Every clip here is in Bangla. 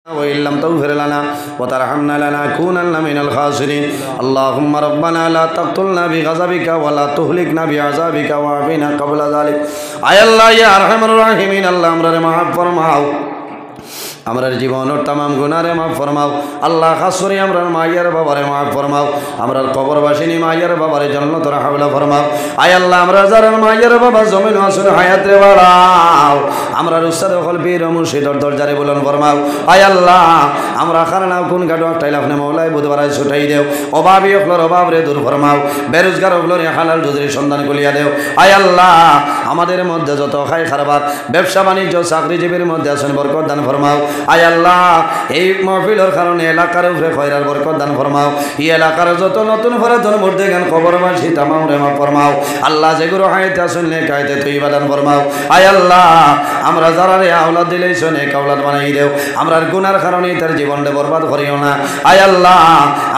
وإن لم تغفر لنا وترحمنا لنكونن من الخاسرين اللهم ربنا لا تقتلنا بغضبك ولا تهلكنا بعذابك وعافنا قبل ذلك আয় আল্লাহ ইয়া আরহামার রাহিমিন আল্লাহ আমরারে মাফ ফরমাও আমরার জীবনের तमाम গুনাহরে মাফ ফরমাও আল্লাহ খাস করে আমরার মায়ের বাবারে মাফ ফরমাও আমরার কবরবাসিনী মায়ের বাবারে জান্নাতের হাওলা ফরমাও আয় আল্লাহ আমরা যারা মায়ের বাবা জমিন আসল হায়াতে বাড়াও আমরার উস্তাদ হল পীর মুর্শিদর দরজারে বলন ফরমাও আয় আল্লাহ আমরা খানা কোন গাডো টাইল আপনি মওলাই বুধবার ছুটাই দেও অভাবী হলর অভাব রে দূর ফরমাও বেরোজগার হলর হালাল রুজির সন্ধান করিয়া দেও আয় আল্লাহ আমাদের মধ্যে যত খায় খারাপ ব্যবসা বাণিজ্য চাকরিজীবীর মধ্যে আছেন বরকত দান ফরমাও আয় আল্লাহ এই মাহফিলের কারণে এলাকার উপরে খয়রার বরকত দান ফরমাও এই এলাকার যত নতুন পুরাতন মুর্দে গান কবরবাসী তামাম রে মাফ ফরমাও আল্লাহ যেগুলো হায়াতে আছেন নেক হায়াতে তৈবা দান ফরমাও আয় আল্লাহ আমরা যারা রে আওলাদ দিলেইছ নেক আওলাদ বানাই দেও আমরার গুনার কারণে তার জীবনটা বরবাদ করিও না আয় আল্লাহ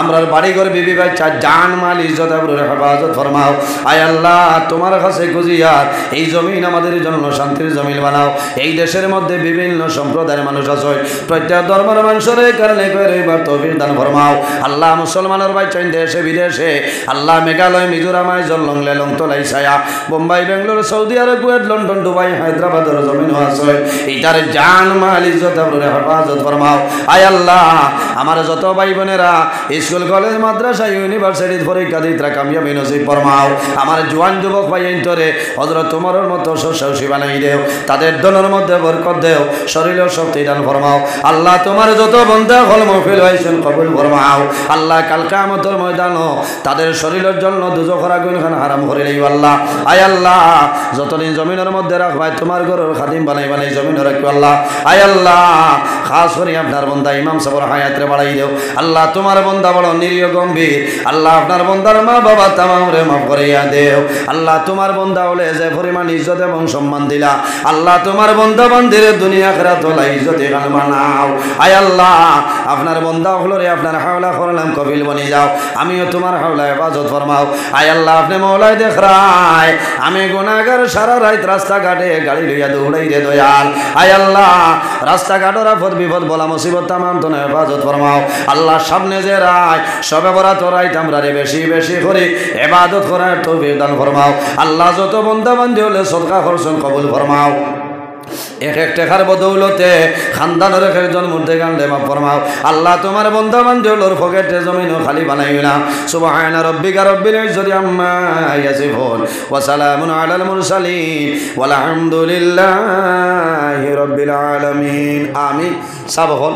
আমরার বাড়িঘর বিবি বাচ্চা জান মাল ইজ্জত আবরুর হেফাজত ফরমাও আয় আল্লাহ তোমার কাছে খুঁজিয়ার এই জমিন আমাদের জন্য শান্তির জমিন বানাও এই দেশের মধ্যে বিভিন্ন সম্প্রদায়ের মানুষ আছে প্রত্যেক ধর্মের মানুষের কারণে কইবার তৌফিক দান ফরমাও আল্লাহ মুসলমানের বাচ্চা দেশে বিদেশে আল্লাহ মেঘালয় মিজোরাম জলং লেলং তোলাই ছায়া Bombay Bangalore Saudi Arab Kuwait London Dubai হায়দ্রাবাদের জমিন আছে এইটার জান মাল ইজ্জত আবরুর হেফাজত ফরমাও আয় আল্লাহ আমার যত ভাই বোনেরা স্কুল কলেজ মাদ্রাসা ইউনিভার্সিটি পরীক্ষা দিতে কামিয়াবি নসিব ফরমাও আমার জওয়ান যুবক ভাই এন্তরে হযরত তোমার মতো সুশাসী বানাই দেও তাদের দলের মধ্যে বরকত দেও শরীরের শক্তি দান ফরমাও আল্লাহ তোমার যত বান্দা হল মাহফিল হইছেন কবুল ফরমাও আল্লাহ কাল কিয়ামতের ময়দানে তাদের শরীরের জন্য দুজখের আগুন হারাম করে লইও আল্লাহ আয় আল্লাহ যতদিন জমিনের মধ্যে রাখবাই তোমার ঘরের খাদিম বানাই বানাই জমিনে রাখো আল্লাহ আয় আল্লাহ খাস করে আপনার বান্দা ইমাম সাহেবের হায়াতে বাড়াই দেও আল্লাহ তোমার বান্দা বড় নিরীহ গম্ভীর আল্লাহ আপনার বান্দার মা বাবা তামাম রে মাফ করিয়া দেও আল্লাহ তোমার বান্দা হলে যে পরিমাণ ইজ্জত এবং সম্মান দিলা আল্লাহ তোমার বান্দা বান্দির দুনিয়া আখিরাত হলো ইজ্জতে গান বানাও আয় আল্লাহ আপনার বান্দা হলো রে আপনার হাওলা করলাম কবিল বনি যাও আমিও তোমার হাওলা হেফাজত ফরমাও আয় আল্লাহ আপনি মওলাই দেখ রায় আমি গুনাহগার সারা রাত রাস্তাঘাটে গাড়ি লইয়া দৌড়াই রে দয়াল আয় আল্লাহ রাস্তাঘাটের আপদ বিপদ বলা মুসিবত তামাম তো হেফাজত ফরমাও আল্লাহ সামনে যে রায় সবে বরাত রাইত আমরা রে বেশি বেশি করে ইবাদত করার তৌফিক দান ফরমাও আল্লাহ যত বান্দা বান্দি হলে সদকা খরচন কবুল ফরমাও এক এক টাকার বদৌলতে খানদানের একজন মধ্যে গান্ডে মাফ ফরমাও আল্লাহ তোমার বান্দা বান্দি হলোর পকেটে জমিন খালি বানাইও না সুবহান রাব্বিকা রাব্বিল ইজ্জতি আম্মা ইয়াসিফুন ওয়া সালামুন আলাল মুরসালিন ওয়াল হামদুলিল্লাহি রাব্বিল আলামিন আমিন সাবহল